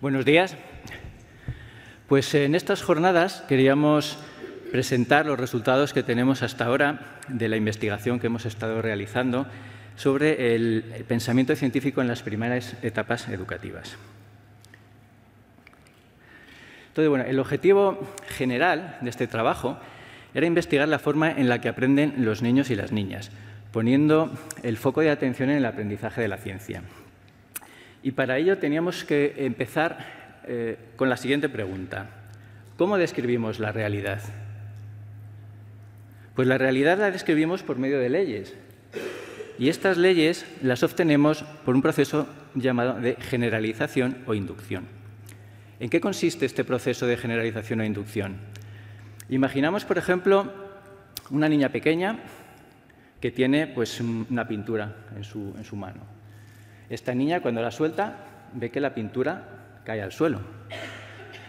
Buenos días. Pues en estas jornadas queríamos presentar los resultados que tenemos hasta ahora de la investigación que hemos estado realizando sobre el pensamiento científico en las primeras etapas educativas. Entonces, bueno, el objetivo general de este trabajo era investigar la forma en la que aprenden los niños y las niñas, poniendo el foco de atención en el aprendizaje de la ciencia. Y para ello teníamos que empezar con la siguiente pregunta. ¿Cómo describimos la realidad? Pues la realidad la describimos por medio de leyes. Y estas leyes las obtenemos por un proceso llamado de generalización o inducción. ¿En qué consiste este proceso de generalización o inducción? Imaginamos, por ejemplo, una niña pequeña que tiene pues, una pintura en su mano. Esta niña, cuando la suelta, ve que la pintura cae al suelo.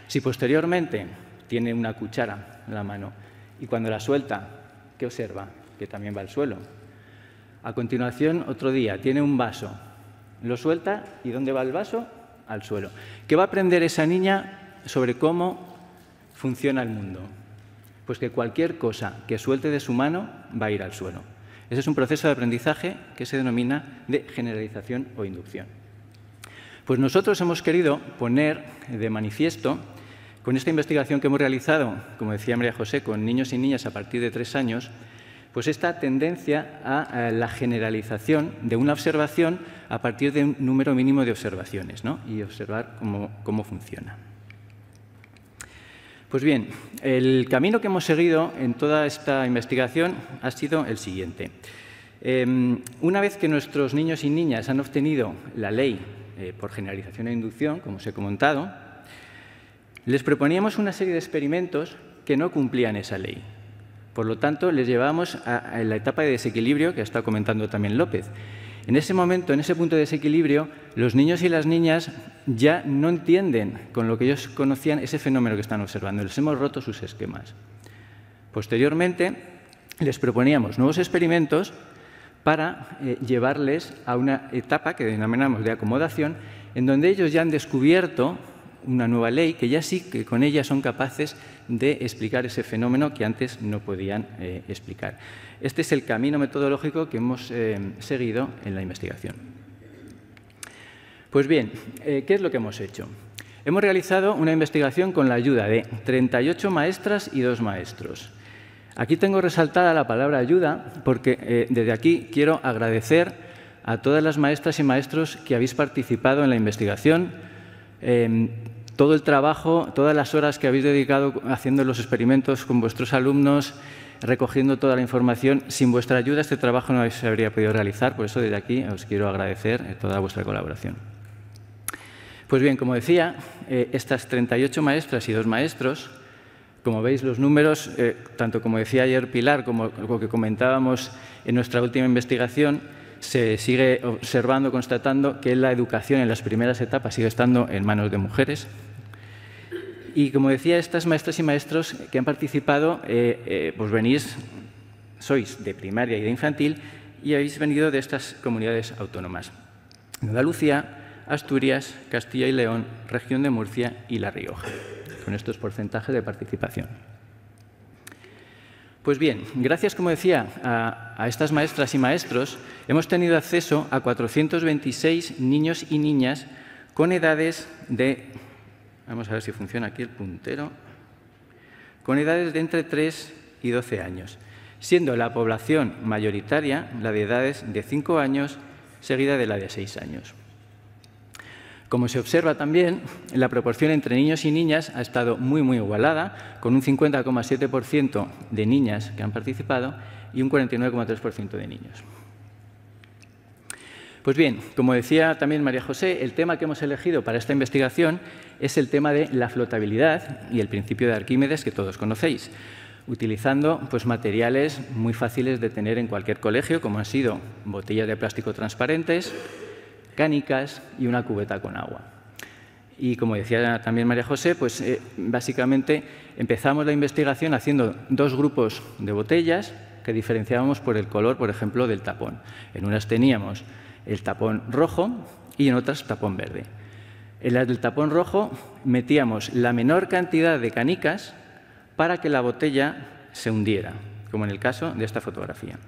Si posteriormente tiene una cuchara en la mano y cuando la suelta, ¿qué observa? Que también va al suelo. A continuación, otro día, tiene un vaso, lo suelta y ¿dónde va el vaso? Al suelo. ¿Qué va a aprender esa niña sobre cómo funciona el mundo? Pues que cualquier cosa que suelte de su mano va a ir al suelo. Ese es un proceso de aprendizaje que se denomina de generalización o inducción. Pues nosotros hemos querido poner de manifiesto, con esta investigación que hemos realizado, como decía María José, con niños y niñas a partir de 3 años, pues esta tendencia a la generalización de una observación a partir de un número mínimo de observaciones, ¿no? Y observar cómo funciona. Pues bien, el camino que hemos seguido en toda esta investigación ha sido el siguiente. Una vez que nuestros niños y niñas han obtenido la ley por generalización e inducción, como os he comentado, les proponíamos una serie de experimentos que no cumplían esa ley. Por lo tanto, les llevábamos a la etapa de desequilibrio que ha estado comentando también López. En ese momento, en ese punto de desequilibrio, los niños y las niñas ya no entienden con lo que ellos conocían ese fenómeno que están observando. Les hemos roto sus esquemas. Posteriormente, les proponíamos nuevos experimentos para llevarles a una etapa que denominamos de acomodación, en donde ellos ya han descubierto una nueva ley que ya sí que con ella son capaces de explicar ese fenómeno que antes no podían explicar. Este es el camino metodológico que hemos seguido en la investigación. Pues bien, ¿qué es lo que hemos hecho? Hemos realizado una investigación con la ayuda de 38 maestras y 2 maestros. Aquí tengo resaltada la palabra ayuda porque desde aquí quiero agradecer a todas las maestras y maestros que habéis participado en la investigación, todo el trabajo, todas las horas que habéis dedicado haciendo los experimentos con vuestros alumnos, recogiendo toda la información. Sin vuestra ayuda este trabajo no se habría podido realizar, por eso desde aquí os quiero agradecer toda vuestra colaboración. Pues bien, como decía, estas 38 maestras y 2 maestros, como veis los números, tanto como decía ayer Pilar como lo que comentábamos en nuestra última investigación, se sigue observando, constatando que la educación en las primeras etapas sigue estando en manos de mujeres. Y como decía, estas maestras y maestros que han participado, pues sois de primaria y de infantil y habéis venido de estas comunidades autónomas: Andalucía, Asturias, Castilla y León, Región de Murcia y La Rioja, con estos porcentajes de participación. Pues bien, gracias, como decía, a estas maestras y maestros, hemos tenido acceso a 426 niños y niñas con edades de, vamos a ver si funciona aquí el puntero, con edades de entre 3 y 12 años, siendo la población mayoritaria la de edades de 5 años, seguida de la de 6 años. Como se observa también, la proporción entre niños y niñas ha estado muy igualada, con un 50,7% de niñas que han participado y un 49,3% de niños. Pues bien, como decía también María José, el tema que hemos elegido para esta investigación es el tema de la flotabilidad y el principio de Arquímedes, que todos conocéis, utilizando pues, materiales muy fáciles de tener en cualquier colegio, como han sido botellas de plástico transparentes, cánicas y una cubeta con agua. Y como decía también María José, pues básicamente empezamos la investigación haciendo 2 grupos de botellas que diferenciábamos por el color, por ejemplo, del tapón. En unas teníamos el tapón rojo y en otras tapón verde. En las del tapón rojo metíamos la menor cantidad de canicas para que la botella se hundiera, como en el caso de esta fotografía.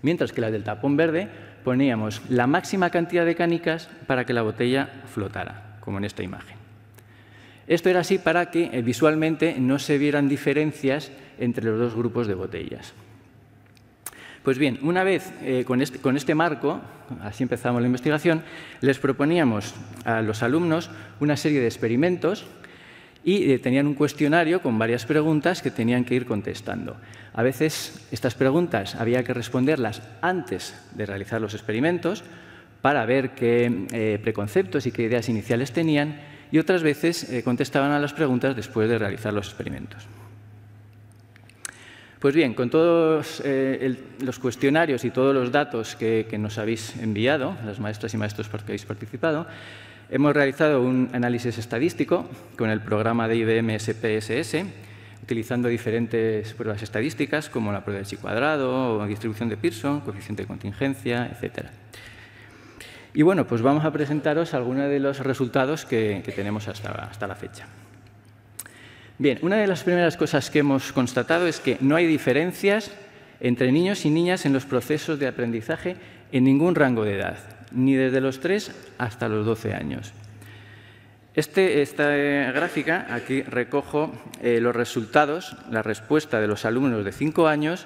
Mientras que las del tapón verde poníamos la máxima cantidad de canicas para que la botella flotara, como en esta imagen. Esto era así para que visualmente no se vieran diferencias entre los dos grupos de botellas. Pues bien, una vez con este marco, así empezamos la investigación, les proponíamos a los alumnos una serie de experimentos y tenían un cuestionario con varias preguntas que tenían que ir contestando. A veces estas preguntas había que responderlas antes de realizar los experimentos para ver qué preconceptos y qué ideas iniciales tenían, y otras veces contestaban a las preguntas después de realizar los experimentos. Pues bien, con todos los cuestionarios y todos los datos que nos habéis enviado, las maestras y maestros que habéis participado, hemos realizado un análisis estadístico con el programa de IBM SPSS, utilizando diferentes pruebas estadísticas como la prueba de chi cuadrado, o distribución de Pearson, coeficiente de contingencia, etc. Y bueno, pues vamos a presentaros algunos de los resultados que tenemos hasta la fecha. Bien, una de las primeras cosas que hemos constatado es que no hay diferencias entre niños y niñas en los procesos de aprendizaje en ningún rango de edad, ni desde los 3 hasta los 12 años. Esta gráfica, aquí recojo los resultados, la respuesta de los alumnos de 5 años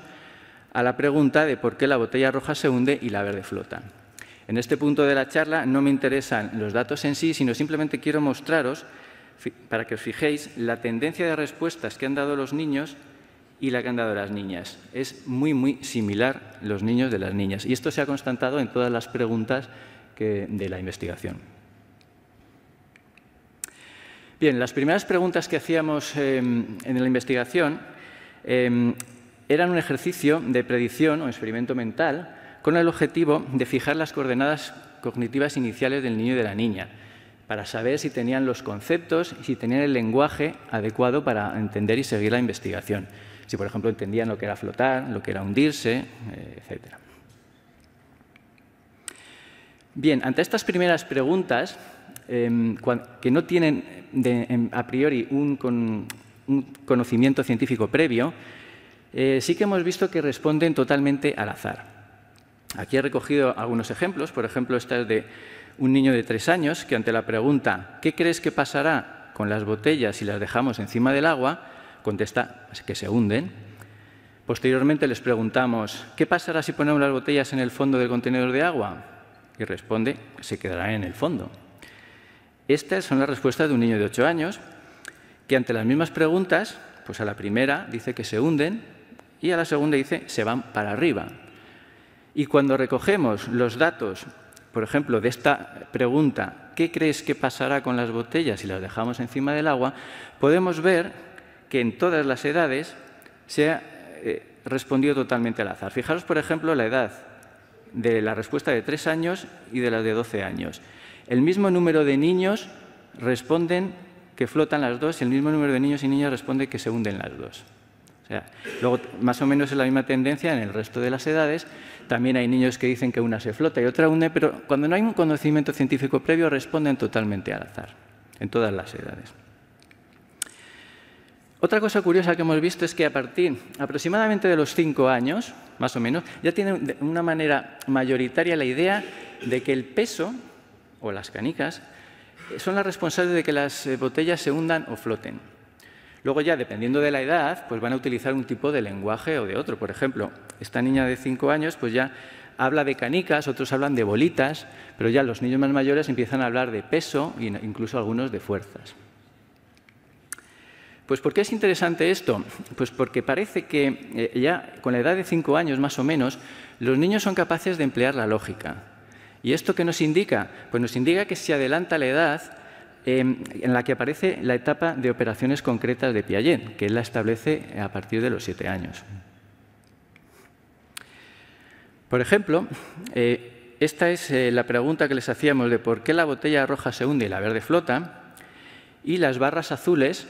a la pregunta de por qué la botella roja se hunde y la verde flota. En este punto de la charla no me interesan los datos en sí, sino simplemente quiero mostraros, para que os fijéis, la tendencia de respuestas que han dado los niños y la que han dado las niñas. Es muy similar los niños de las niñas. Y esto se ha constatado en todas las preguntas de la investigación. Bien, las primeras preguntas que hacíamos en la investigación eran un ejercicio de predicción o experimento mental con el objetivo de fijar las coordenadas cognitivas iniciales del niño y de la niña, para saber si tenían los conceptos y si tenían el lenguaje adecuado para entender y seguir la investigación. Si, por ejemplo, entendían lo que era flotar, lo que era hundirse, etc. Bien, ante estas primeras preguntas, que no tienen a priori un conocimiento científico previo, sí que hemos visto que responden totalmente al azar. Aquí he recogido algunos ejemplos. Por ejemplo, esta es de un niño de 3 años que ante la pregunta ¿qué crees que pasará con las botellas si las dejamos encima del agua?, contesta que se hunden. Posteriormente les preguntamos ¿qué pasará si ponemos las botellas en el fondo del contenedor de agua? Y responde que se quedarán en el fondo. Estas son las respuestas de un niño de 8 años que ante las mismas preguntas, pues a la primera dice que se hunden y a la segunda dice se van para arriba. Y cuando recogemos los datos, por ejemplo, de esta pregunta, ¿qué crees que pasará con las botellas si las dejamos encima del agua?, podemos ver que en todas las edades se ha respondido totalmente al azar. Fijaros, por ejemplo, la edad de la respuesta de 3 años y de la de 12 años. El mismo número de niños responden que flotan las dos y el mismo número de niños y niñas responde que se hunden las dos. O sea, luego, más o menos es la misma tendencia en el resto de las edades. También hay niños que dicen que una se flota y otra hunde, pero cuando no hay un conocimiento científico previo responden totalmente al azar, en todas las edades. Otra cosa curiosa que hemos visto es que a partir aproximadamente de los 5 años, más o menos, ya tienen de una manera mayoritaria la idea de que el peso o las canicas son las responsables de que las botellas se hundan o floten. Luego ya, dependiendo de la edad, pues van a utilizar un tipo de lenguaje o de otro. Por ejemplo, esta niña de 5 años pues ya habla de canicas, otros hablan de bolitas, pero ya los niños más mayores empiezan a hablar de peso e incluso algunos de fuerzas. Pues ¿por qué es interesante esto? Pues porque parece que ya con la edad de 5 años más o menos, los niños son capaces de emplear la lógica. ¿Y esto qué nos indica? Pues nos indica que se adelanta la edad en la que aparece la etapa de operaciones concretas de Piaget, que él la establece a partir de los 7 años. Por ejemplo, esta es la pregunta que les hacíamos de por qué la botella roja se hunde y la verde flota, y las barras azules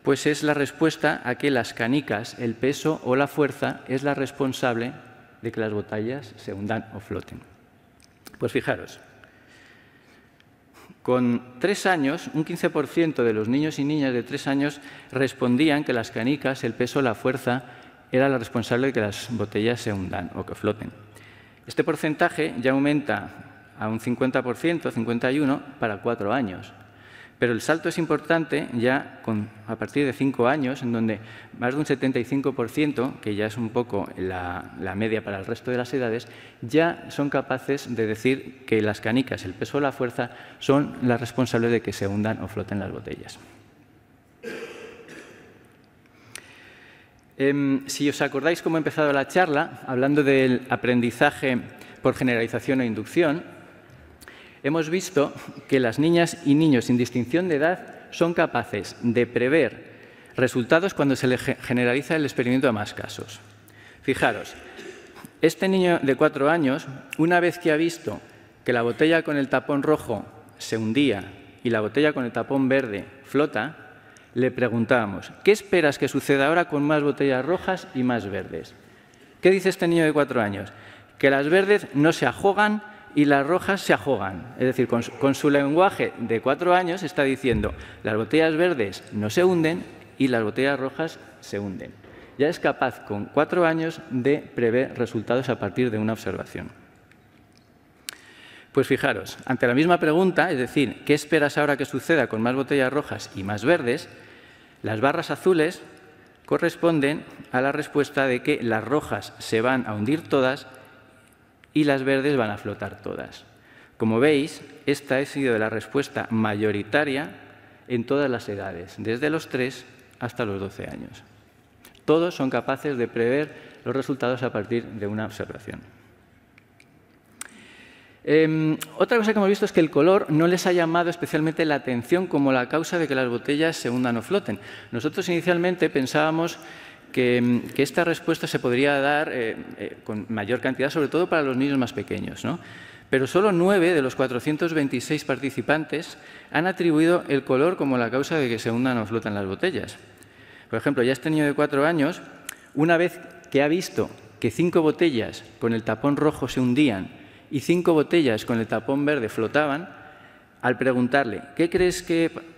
pues es la respuesta a que las canicas, el peso o la fuerza es la responsable de que las botellas se hundan o floten. Pues fijaros, Con 3 años, un 15% de los niños y niñas de 3 años respondían que las canicas, el peso, la fuerza, era la responsable de que las botellas se hundan o que floten. Este porcentaje ya aumenta a un 50%, 51%, para 4 años. Pero el salto es importante ya a partir de 5 años, en donde más de un 75%, que ya es un poco la media para el resto de las edades, ya son capaces de decir que las canicas, el peso o la fuerza, son las responsables de que se hundan o floten las botellas. Si os acordáis cómo he empezado la charla, hablando del aprendizaje por generalización o inducción, hemos visto que las niñas y niños sin distinción de edad son capaces de prever resultados cuando se les generaliza el experimento a más casos. Fijaros, este niño de 4 años, una vez que ha visto que la botella con el tapón rojo se hundía y la botella con el tapón verde flota, le preguntábamos, ¿qué esperas que suceda ahora con más botellas rojas y más verdes? ¿Qué dice este niño de 4 años? Que las verdes no se ahogan y las rojas se ahogan. Es decir, con su lenguaje de 4 años está diciendo las botellas verdes no se hunden y las botellas rojas se hunden. Ya es capaz con 4 años de prever resultados a partir de una observación. Pues fijaros, ante la misma pregunta, es decir, ¿qué esperas ahora que suceda con más botellas rojas y más verdes? Las barras azules corresponden a la respuesta de que las rojas se van a hundir todas y las verdes van a flotar todas. Como veis, esta ha sido la respuesta mayoritaria en todas las edades, desde los 3 hasta los 12 años. Todos son capaces de prever los resultados a partir de una observación. Otra cosa que hemos visto es que el color no les ha llamado especialmente la atención como la causa de que las botellas se hundan o floten. Nosotros inicialmente pensábamos que esta respuesta se podría dar con mayor cantidad, sobre todo para los niños más pequeños, ¿no? Pero solo 9 de los 426 participantes han atribuido el color como la causa de que se hundan o flotan las botellas. Por ejemplo, ya este niño de 4 años, una vez que ha visto que 5 botellas con el tapón rojo se hundían y 5 botellas con el tapón verde flotaban, al preguntarle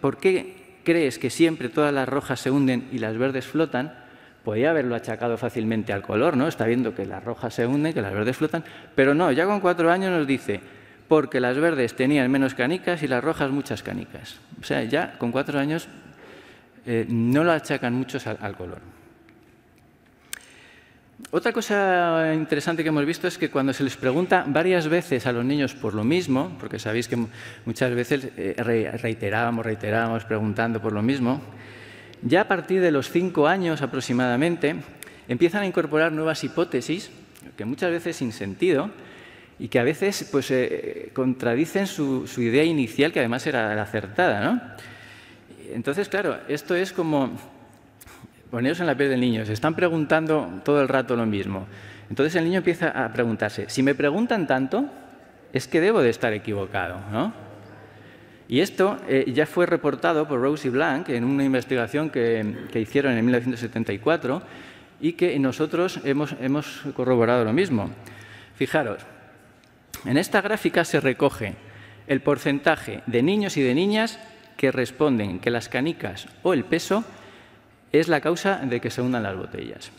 ¿por qué crees que siempre todas las rojas se hunden y las verdes flotan?, podía haberlo achacado fácilmente al color, ¿no? Está viendo que las rojas se hunden, que las verdes flotan, pero no, ya con 4 años nos dice, porque las verdes tenían menos canicas y las rojas muchas canicas. O sea, ya con 4 años no lo achacan muchos al color. Otra cosa interesante que hemos visto es que cuando se les pregunta varias veces a los niños por lo mismo, porque sabéis que muchas veces reiterábamos preguntando por lo mismo, ya a partir de los 5 años aproximadamente empiezan a incorporar nuevas hipótesis, que muchas veces sin sentido, y que a veces pues, contradicen su idea inicial, que además era la acertada, ¿no? Entonces, claro, esto es como poneros en la piel del niño. Se están preguntando todo el rato lo mismo. Entonces el niño empieza a preguntarse, si me preguntan tanto, es que debo de estar equivocado, ¿no? Y esto ya fue reportado por Rose y Blank en una investigación que hicieron en 1974 y que nosotros hemos corroborado lo mismo. Fijaros, en esta gráfica se recoge el porcentaje de niños y de niñas que responden que las canicas o el peso es la causa de que se hundan las botellas.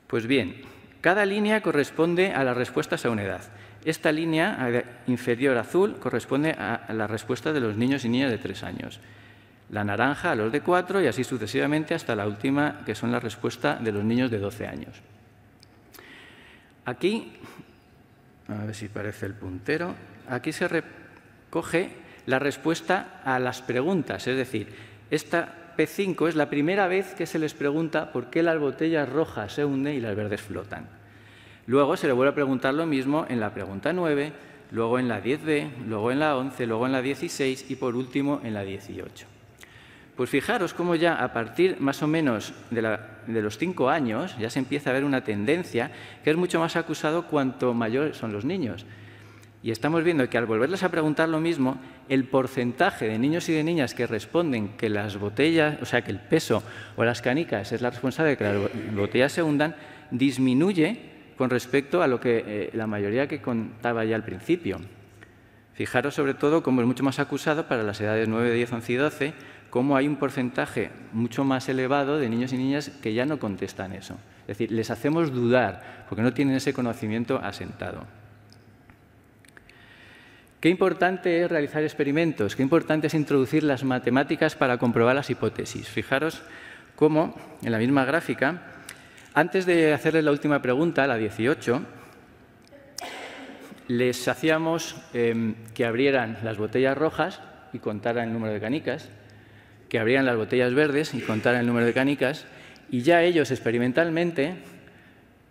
Pues bien, cada línea corresponde a las respuestas según edad. Esta línea inferior azul corresponde a la respuesta de los niños y niñas de 3 años. La naranja a los de 4 y así sucesivamente hasta la última, que son la respuesta de los niños de 12 años. Aquí, a ver si parece el puntero, aquí se recoge la respuesta a las preguntas, es decir, esta P5 es la primera vez que se les pregunta por qué las botellas rojas se hunden y las verdes flotan. Luego se le vuelve a preguntar lo mismo en la pregunta 9, luego en la 10b, luego en la 11, luego en la 16 y por último en la 18. Pues fijaros cómo ya a partir más o menos de los 5 años ya se empieza a ver una tendencia que es mucho más acusado cuanto mayores son los niños. Y estamos viendo que al volverles a preguntar lo mismo, el porcentaje de niños y de niñas que responden que las botellas, o sea, que el peso o las canicas es la responsable de que las botellas se hundan, disminuye con respecto a lo que la mayoría que contaba ya al principio. Fijaros sobre todo cómo es mucho más acusado para las edades 9, 10, 11 y 12, cómo hay un porcentaje mucho más elevado de niños y niñas que ya no contestan eso. Es decir, les hacemos dudar porque no tienen ese conocimiento asentado. Qué importante es realizar experimentos, qué importante es introducir las matemáticas para comprobar las hipótesis. Fijaros cómo, en la misma gráfica, antes de hacerles la última pregunta, la 18, les hacíamos que abrieran las botellas rojas y contaran el número de canicas, que abrieran las botellas verdes y contaran el número de canicas, y ya ellos experimentalmente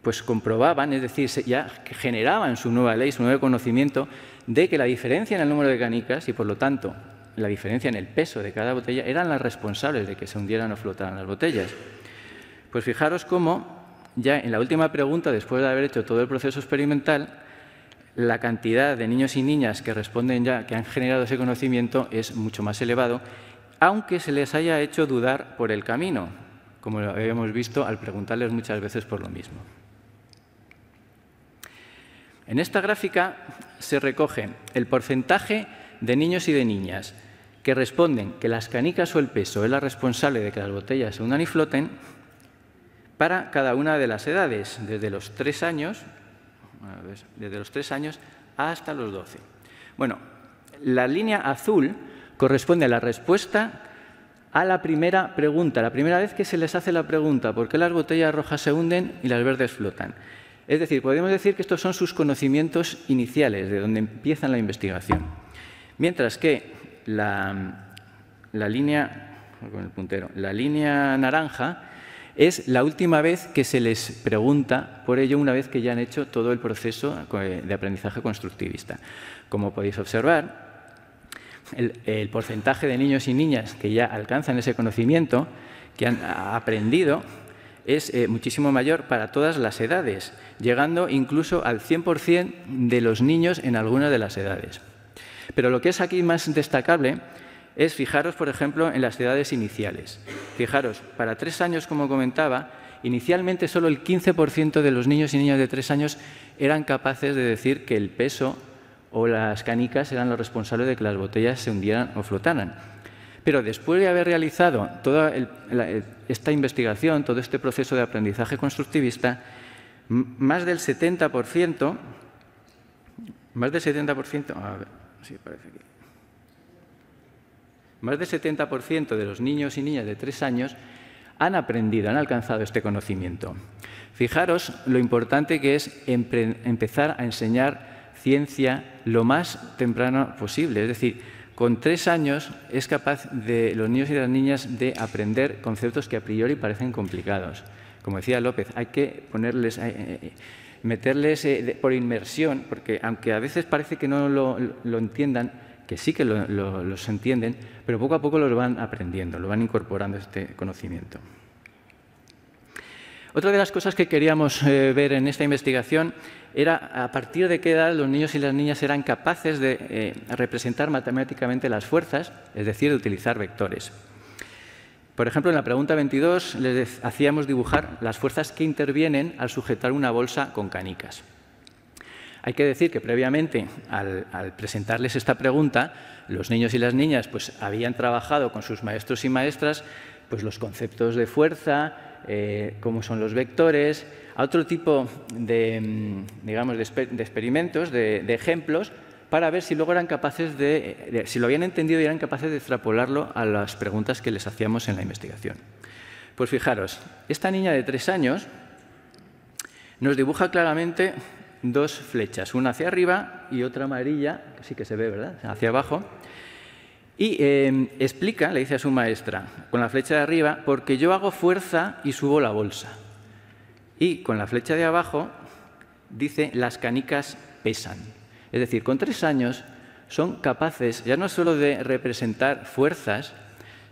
pues comprobaban, es decir, ya generaban su nueva ley, su nuevo conocimiento de que la diferencia en el número de canicas y, por lo tanto, la diferencia en el peso de cada botella eran las responsables de que se hundieran o flotaran las botellas. Pues fijaros cómo ya en la última pregunta, después de haber hecho todo el proceso experimental, la cantidad de niños y niñas que responden ya, que han generado ese conocimiento, es mucho más elevado, aunque se les haya hecho dudar por el camino, como lo habíamos visto al preguntarles muchas veces por lo mismo. En esta gráfica se recoge el porcentaje de niños y de niñas que responden que las canicas o el peso es la responsable de que las botellas se hundan y floten para cada una de las edades, desde los 3 años hasta los 12. Bueno, la línea azul corresponde a la respuesta a la primera pregunta, la primera vez que se les hace la pregunta, ¿por qué las botellas rojas se hunden y las verdes flotan? Es decir, podemos decir que estos son sus conocimientos iniciales, de donde empiezan la investigación. Mientras que la línea naranja es la última vez que se les pregunta por ello, una vez que ya han hecho todo el proceso de aprendizaje constructivista. Como podéis observar, el porcentaje de niños y niñas que ya alcanzan ese conocimiento, que han aprendido, es muchísimo mayor para todas las edades, llegando incluso al 100% de los niños en algunas de las edades. Pero lo que es aquí más destacable es fijaros, por ejemplo, en las edades iniciales. Fijaros, para 3 años, como comentaba, inicialmente solo el 15% de los niños y niñas de 3 años eran capaces de decir que el peso o las canicas eran los responsables de que las botellas se hundieran o flotaran. Pero después de haber realizado toda esta investigación, todo este proceso de aprendizaje constructivista, más del 70%, más del 70% de los niños y niñas de 3 años han aprendido, han alcanzado este conocimiento. Fijaros lo importante que es empezar a enseñar ciencia lo más temprano posible. Es decir, con 3 años es capaz de los niños y las niñas de aprender conceptos que a priori parecen complicados. Como decía López, hay que meterles por inmersión, porque aunque a veces parece que no lo entiendan, que sí que los entienden, pero poco a poco los van aprendiendo, lo van incorporando este conocimiento. Otra de las cosas que queríamos ver en esta investigación era a partir de qué edad los niños y las niñas eran capaces de representar matemáticamente las fuerzas, es decir, de utilizar vectores. Por ejemplo, en la pregunta 22 les hacíamos dibujar las fuerzas que intervienen al sujetar una bolsa con canicas. Hay que decir que previamente, al presentarles esta pregunta, los niños y las niñas pues, habían trabajado con sus maestros y maestras pues, los conceptos de fuerza, cómo son los vectores, a otro tipo de experimentos, de ejemplos, para ver si luego eran capaces si lo habían entendido y eran capaces de extrapolarlo a las preguntas que les hacíamos en la investigación. Pues fijaros, esta niña de 3 años nos dibuja claramente 2 flechas, una hacia arriba y otra amarilla, que sí que se ve, ¿verdad?, hacia abajo. Y explica, le dice a su maestra, con la flecha de arriba, porque yo hago fuerza y subo la bolsa. Y con la flecha de abajo dice, las canicas pesan. Es decir, con 3 años son capaces ya no solo de representar fuerzas,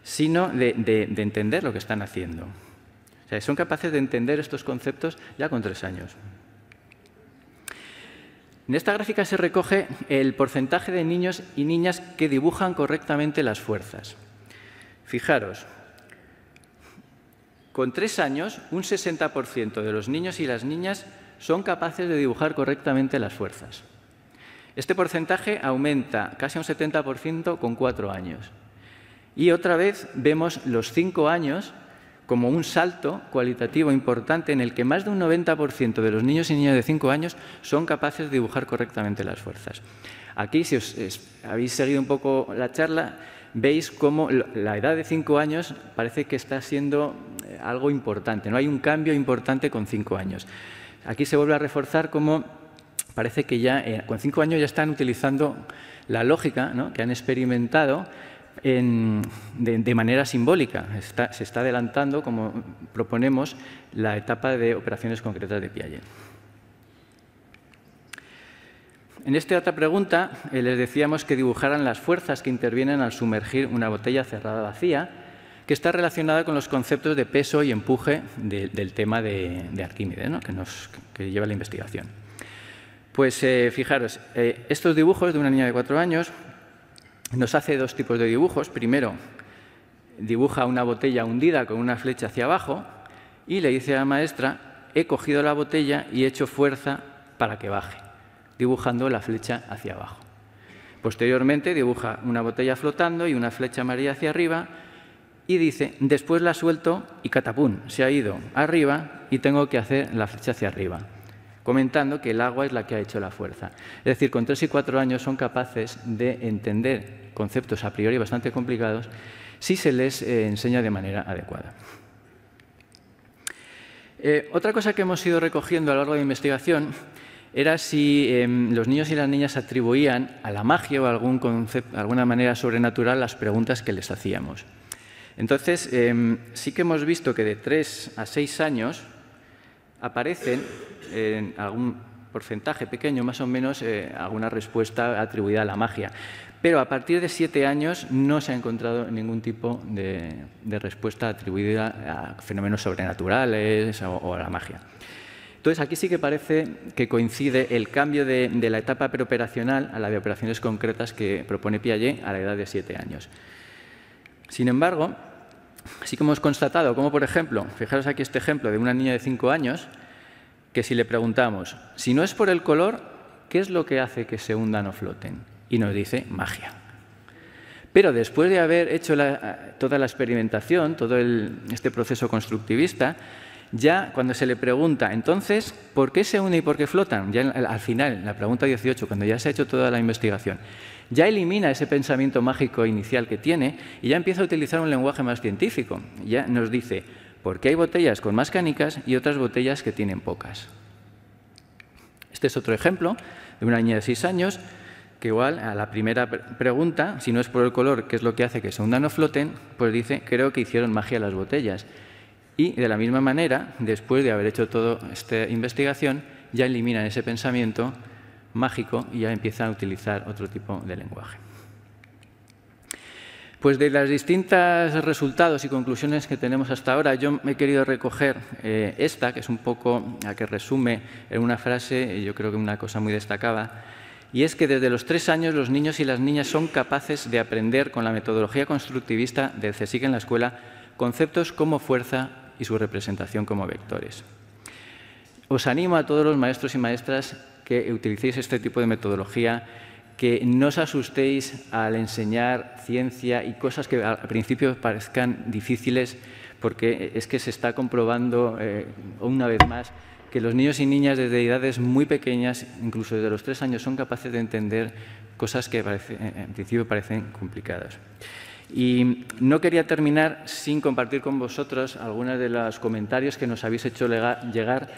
sino de entender lo que están haciendo. O sea, son capaces de entender estos conceptos ya con 3 años. En esta gráfica se recoge el porcentaje de niños y niñas que dibujan correctamente las fuerzas. Fijaros, con 3 años, un 60% de los niños y las niñas son capaces de dibujar correctamente las fuerzas. Este porcentaje aumenta casi a un 70% con 4 años. Y otra vez vemos los 5 años como un salto cualitativo importante en el que más de un 90% de los niños y niñas de 5 años son capaces de dibujar correctamente las fuerzas. Aquí, si habéis seguido un poco la charla, veis cómo la edad de 5 años parece que está siendo algo importante, ¿no? Hay un cambio importante con 5 años. Aquí se vuelve a reforzar cómo parece que ya con 5 años ya están utilizando la lógica, ¿no?, que han experimentado de manera simbólica. Se está adelantando, como proponemos, la etapa de operaciones concretas de Piaget. En esta otra pregunta les decíamos que dibujaran las fuerzas que intervienen al sumergir una botella cerrada vacía, que está relacionada con los conceptos de peso y empuje del tema de Arquímedes, ¿no?, que lleva la investigación. Pues fijaros, estos dibujos de una niña de 4 años nos hace 2 tipos de dibujos. Primero, dibuja una botella hundida con una flecha hacia abajo y le dice a la maestra: he cogido la botella y he hecho fuerza para que baje, dibujando la flecha hacia abajo. Posteriormente dibuja una botella flotando y una flecha amarilla hacia arriba y dice: después la suelto y catapum, se ha ido arriba y tengo que hacer la flecha hacia arriba, comentando que el agua es la que ha hecho la fuerza. Es decir, con 3 y 4 años son capaces de entender conceptos a priori bastante complicados si se les enseña de manera adecuada. Otra cosa que hemos ido recogiendo a lo largo de la investigación era si los niños y las niñas atribuían a la magia o a alguna manera sobrenatural las preguntas que les hacíamos. Entonces, sí que hemos visto que de 3 a 6 años aparecen en algún porcentaje pequeño, más o menos, alguna respuesta atribuida a la magia. Pero a partir de 7 años no se ha encontrado ningún tipo de respuesta atribuida a fenómenos sobrenaturales o a la magia. Entonces, aquí sí que parece que coincide el cambio de la etapa preoperacional a la de operaciones concretas que propone Piaget a la edad de 7 años. Sin embargo, sí que hemos constatado cómo, por ejemplo, fijaros aquí este ejemplo de una niña de 5 años, que si le preguntamos, si no es por el color, ¿qué es lo que hace que se hundan o floten? Y nos dice magia. Pero después de haber hecho toda la experimentación, todo este proceso constructivista, ya cuando se le pregunta, entonces, ¿por qué se hunden y por qué flotan? Ya al final, en la pregunta 18, cuando ya se ha hecho toda la investigación, ya elimina ese pensamiento mágico inicial que tiene y ya empieza a utilizar un lenguaje más científico. Ya nos dice, ¿por qué hay botellas con más canicas y otras botellas que tienen pocas? Este es otro ejemplo de una niña de 6 años que igual a la primera pregunta, si no es por el color, ¿qué es lo que hace que se hundan o floten?, pues dice, creo que hicieron magia las botellas. Y de la misma manera, después de haber hecho toda esta investigación, ya eliminan ese pensamiento mágico y ya empiezan a utilizar otro tipo de lenguaje. Pues de los distintos resultados y conclusiones que tenemos hasta ahora, yo me he querido recoger esta, que es un poco la que resume en una frase, yo creo que una cosa muy destacada, y es que desde los 3 años los niños y las niñas son capaces de aprender con la metodología constructivista del CSIC en la escuela conceptos como fuerza y su representación como vectores. Os animo a todos los maestros y maestras que utilicéis este tipo de metodología, que no os asustéis al enseñar ciencia y cosas que al principio parezcan difíciles, porque es que se está comprobando una vez más que los niños y niñas desde edades muy pequeñas, incluso desde los 3 años, son capaces de entender cosas que en principio parecen complicadas. Y no quería terminar sin compartir con vosotros algunos de los comentarios que nos habéis hecho llegar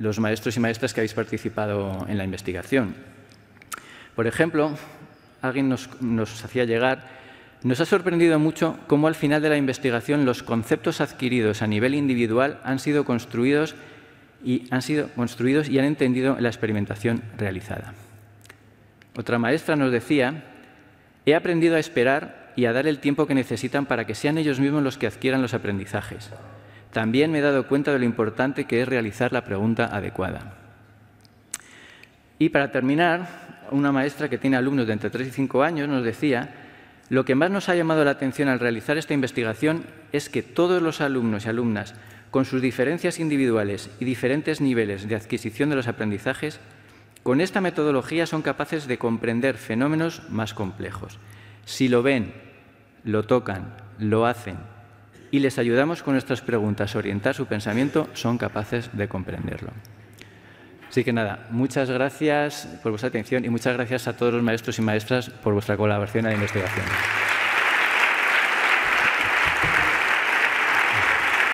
los maestros y maestras que habéis participado en la investigación. Por ejemplo, alguien nos hacía llegar: nos ha sorprendido mucho cómo al final de la investigación los conceptos adquiridos a nivel individual han sido construidos y han entendido la experimentación realizada. Otra maestra nos decía: he aprendido a esperar y a dar el tiempo que necesitan para que sean ellos mismos los que adquieran los aprendizajes. También me he dado cuenta de lo importante que es realizar la pregunta adecuada. Y para terminar, una maestra que tiene alumnos de entre 3 y 5 años nos decía: lo que más nos ha llamado la atención al realizar esta investigación es que todos los alumnos y alumnas, con sus diferencias individuales y diferentes niveles de adquisición de los aprendizajes, Con esta metodología son capaces de comprender fenómenos más complejos. Si lo ven, lo tocan, lo hacen y les ayudamos con nuestras preguntas a orientar su pensamiento, son capaces de comprenderlo. Así que nada, muchas gracias por vuestra atención y muchas gracias a todos los maestros y maestras por vuestra colaboración en la investigación.